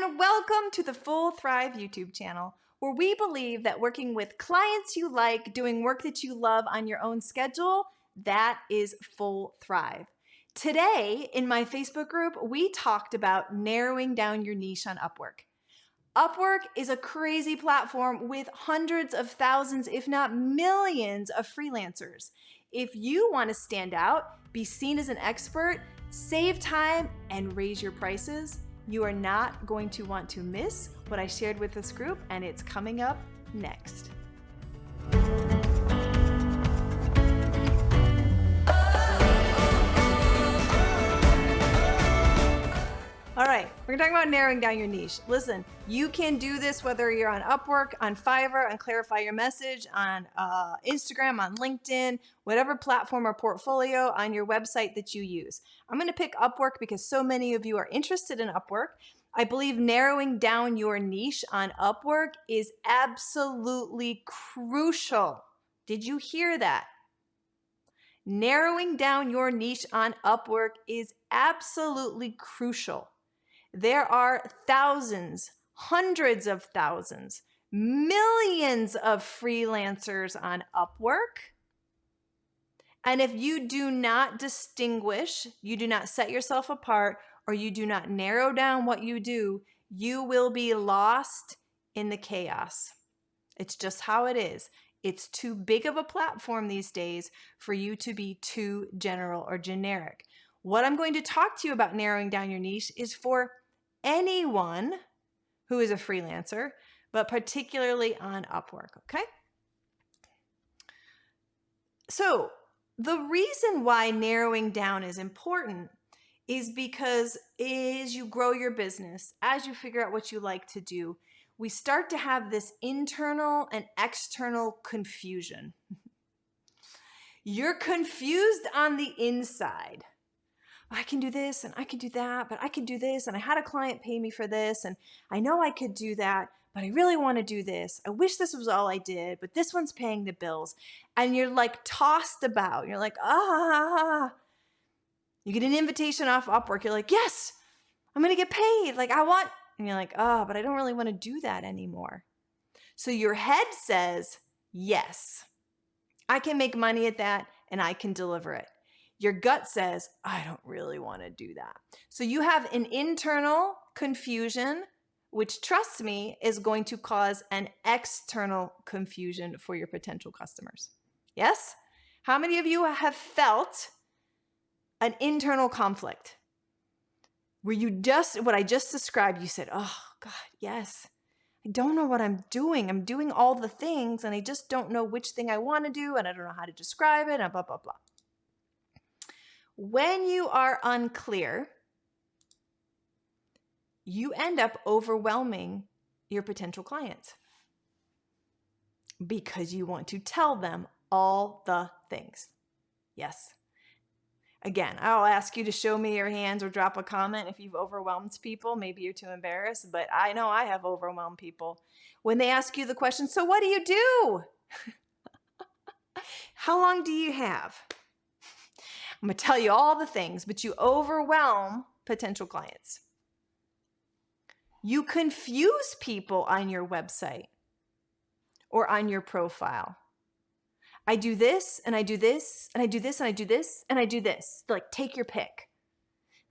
and welcome to the Full-Thrive YouTube channel, where we believe that working with clients you like, doing work that you love on your own schedule, that is Full-Thrive. Today, in my Facebook group, we talked about narrowing down your niche on Upwork. Upwork is a crazy platform with hundreds of thousands, if not millions, of freelancers. If you want to stand out, be seen as an expert, save time, and raise your prices, you are not going to want to miss what I shared with this group, and it's coming up next. All right, we're talking about narrowing down your niche. Listen, you can do this whether you're on Upwork, on Fiverr, on Clarify Your Message, on Instagram, on LinkedIn, whatever platform or portfolio on your website that you use. I'm going to pick Upwork because so many of you are interested in Upwork. I believe narrowing down your niche on Upwork is absolutely crucial. Did you hear that? Narrowing down your niche on Upwork is absolutely crucial. There are thousands, hundreds of thousands, millions of freelancers on Upwork. And if you do not distinguish, you do not set yourself apart, or you do not narrow down what you do, you will be lost in the chaos. It's just how it is. It's too big of a platform these days for you to be too general or generic. What I'm going to talk to you about narrowing down your niche is for anyone who is a freelancer, but particularly on Upwork, okay? So the reason why narrowing down is important is because as you grow your business, as you figure out what you like to do, we start to have this internal and external confusion. You're confused on the inside. I can do this and I can do that, but I can do this, and I had a client pay me for this, and I know I could do that, but I really want to do this. I wish this was all I did, but this one's paying the bills. And you're like tossed about. You're like, You get an invitation off Upwork. You're like, yes, I'm going to get paid. Like I want, and you're like, but I don't really want to do that anymore. So your head says, yes, I can make money at that and I can deliver it. Your gut says, I don't really want to do that. So you have an internal confusion, which, trust me, is going to cause an external confusion for your potential customers. Yes? How many of you have felt an internal conflict where what I just described, you said, oh God, yes. I don't know what I'm doing. I'm doing all the things and I just don't know which thing I want to do and I don't know how to describe it and blah, blah, blah. When you are unclear, you end up overwhelming your potential clients because you want to tell them all the things. Yes. Again, I'll ask you to show me your hands or drop a comment if you've overwhelmed people. Maybe you're too embarrassed, but I know I have overwhelmed people. When they ask you the question, so what do you do? How long do you have? I'm going to tell you all the things, but you overwhelm potential clients. You confuse people on your website or on your profile. I do this and I do this and I do this and I do this and I do this. Like, take your pick.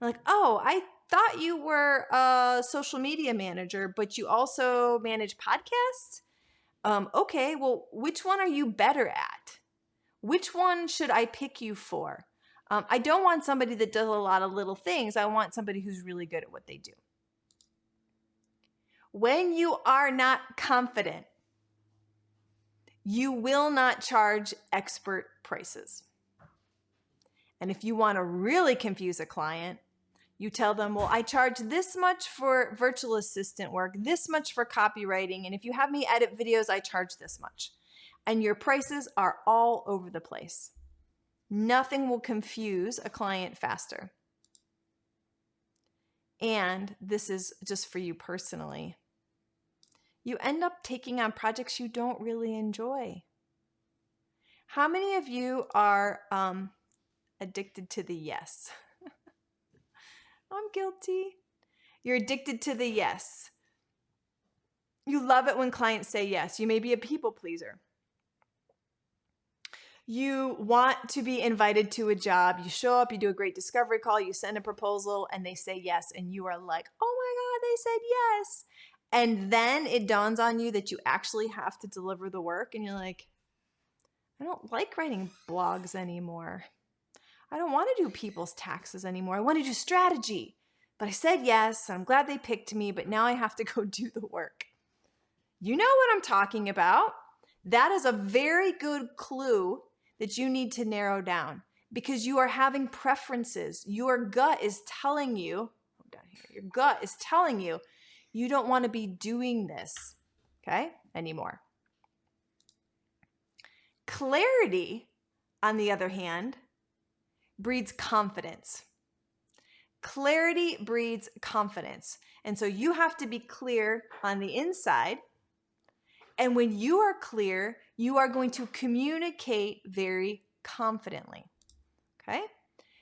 You're like, oh, I thought you were a social media manager, but you also manage podcasts? Okay, well, which one are you better at? Which one should I pick you for? I don't want somebody that does a lot of little things. I want somebody who's really good at what they do. When you are not confident, you will not charge expert prices. And if you want to really confuse a client, you tell them, well, I charge this much for virtual assistant work, this much for copywriting, and if you have me edit videos, I charge this much. And your prices are all over the place. Nothing will confuse a client faster. And this is just for you personally. You end up taking on projects you don't really enjoy. How many of you are addicted to the yes? I'm guilty. You're addicted to the yes. You love it when clients say yes. You may be a people pleaser. You want to be invited to a job. You show up, you do a great discovery call, you send a proposal, and they say yes. And you are like, oh my God, they said yes. And then it dawns on you that you actually have to deliver the work. And you're like, I don't like writing blogs anymore. I don't want to do people's taxes anymore. I want to do strategy. But I said yes. I'm glad they picked me, but now I have to go do the work. You know what I'm talking about. That is a very good clue that you need to narrow down because you are having preferences. Your gut is telling you, you don't want to be doing this, okay, anymore. Clarity, on the other hand, breeds confidence. Clarity breeds confidence. And so you have to be clear on the inside. And when you are clear, you are going to communicate very confidently. Okay?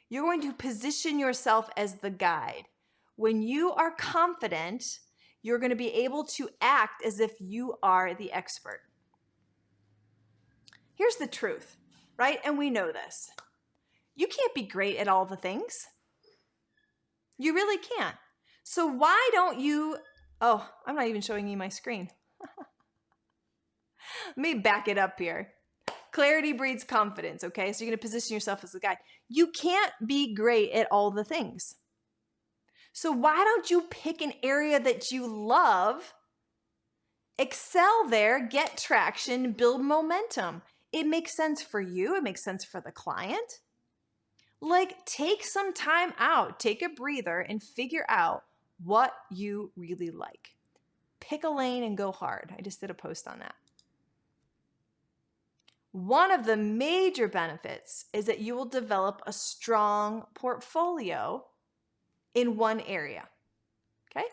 You're going to position yourself as the guide. When you are confident, you're going to be able to act as if you are the expert. Here's the truth, right? And we know this. You can't be great at all the things. You really can't. So why don't you, oh, I'm not even showing you my screen. Let me back it up here. Clarity breeds confidence, okay? So you're going to position yourself as the guide. You can't be great at all the things. So why don't you pick an area that you love, excel there, get traction, build momentum? It makes sense for you. It makes sense for the client. Like, take some time out, take a breather, and figure out what you really like. Pick a lane and go hard. I just did a post on that. One of the major benefits is that you will develop a strong portfolio in one area, okay?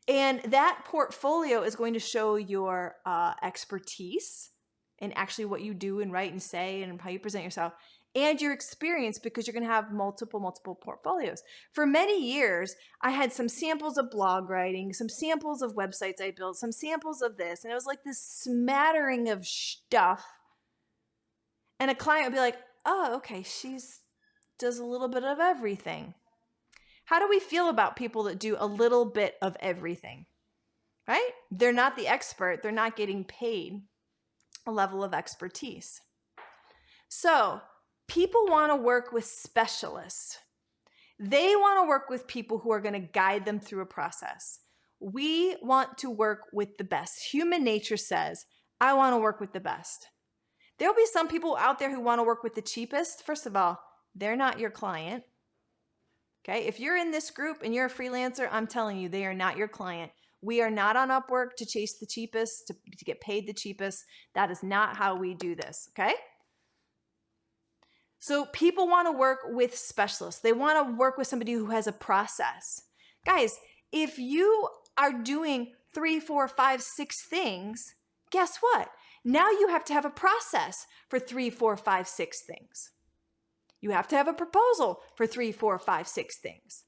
And that portfolio is going to show your expertise in actually what you do and write and say and how you present yourself, and your experience, because you're going to have multiple portfolios. For many years, I had some samples of blog writing, some samples of websites I built, some samples of this, and it was like this smattering of stuff. And a client would be like, oh, okay, she's does a little bit of everything. How do we feel about people that do a little bit of everything, right? They're not the expert. They're not getting paid a level of expertise. So people want to work with specialists. They want to work with people who are going to guide them through a process. We want to work with the best. Human nature says, I want to work with the best. There'll be some people out there who want to work with the cheapest. First of all, they're not your client. Okay, if you're in this group and you're a freelancer, I'm telling you, they are not your client. We are not on Upwork to chase the cheapest, to get paid the cheapest. That is not how we do this, okay? So people want to work with specialists. They want to work with somebody who has a process. Guys, if you are doing 3, 4, 5, 6 things, guess what? Now you have to have a process for 3, 4, 5, 6 things. You have to have a proposal for 3, 4, 5, 6 things.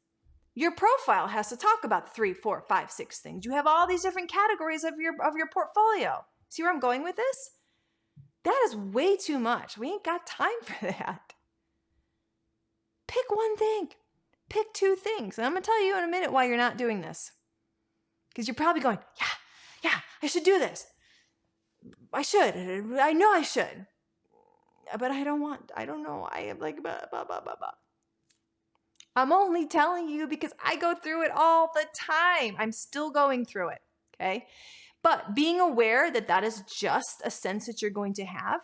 Your profile has to talk about 3, 4, 5, 6 things. You have all these different categories of your portfolio. See where I'm going with this? That is way too much. We ain't got time for that. Pick one thing. Pick 2 things. And I'm going to tell you in a minute why you're not doing this. Because you're probably going, yeah, I should do this. I should. I know I should. But I don't know. I am like, blah, blah, blah, blah, blah. I'm only telling you because I go through it all the time. I'm still going through it, okay? But being aware that that is just a sense that you're going to have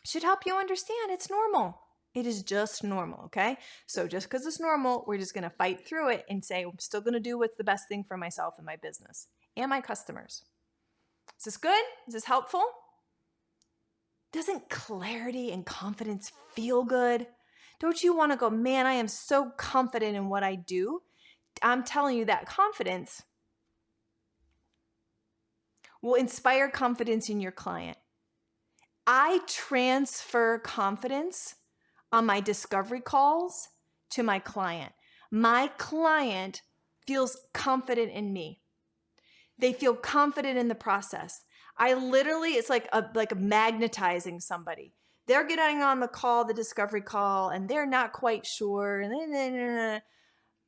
should help you understand it's normal. It is just normal, okay? So just because it's normal, we're just going to fight through it and say, I'm still going to do what's the best thing for myself and my business and my customers. Is this good? Is this helpful? Doesn't clarity and confidence feel good? Don't you want to go, man, I am so confident in what I do? I'm telling you that confidence will inspire confidence in your client. I transfer confidence on my discovery calls to my client. My client feels confident in me. They feel confident in the process. It's like magnetizing somebody. They're getting on the call, the discovery call, and they're not quite sure.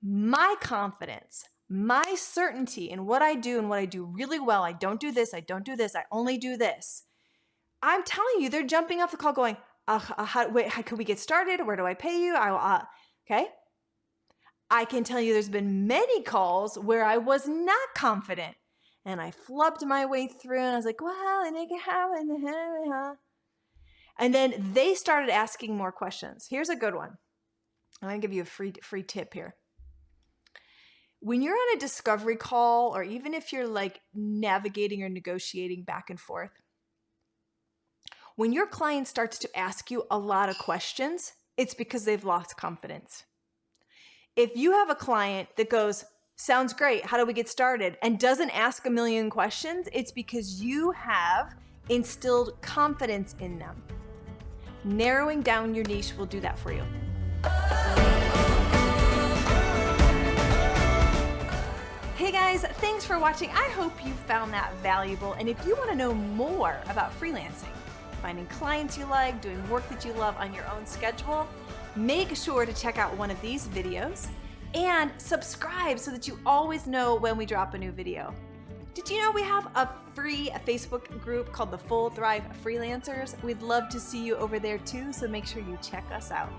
My confidence, my certainty in what I do and what I do really well. I don't do this. I don't do this. I only do this. I'm telling you, they're jumping off the call going, how can we get started? Where do I pay you? Okay. I can tell you there's been many calls where I was not confident and I flubbed my way through and I was like, well, and it can happen. And then they started asking more questions. Here's a good one. I'm going to give you a free tip here. When you're on a discovery call, or even if you're like navigating or negotiating back and forth, when your client starts to ask you a lot of questions, it's because they've lost confidence. If you have a client that goes, sounds great, how do we get started, and doesn't ask a million questions, it's because you have instilled confidence in them. Narrowing down your niche will do that for you. Hey guys, thanks for watching. I hope you found that valuable. And if you want to know more about freelancing, finding clients you like, doing work that you love on your own schedule, make sure to check out one of these videos and subscribe so that you always know when we drop a new video. Did you know we have a free Facebook group called the Full-Thrive Freelancers? We'd love to see you over there too, so make sure you check us out.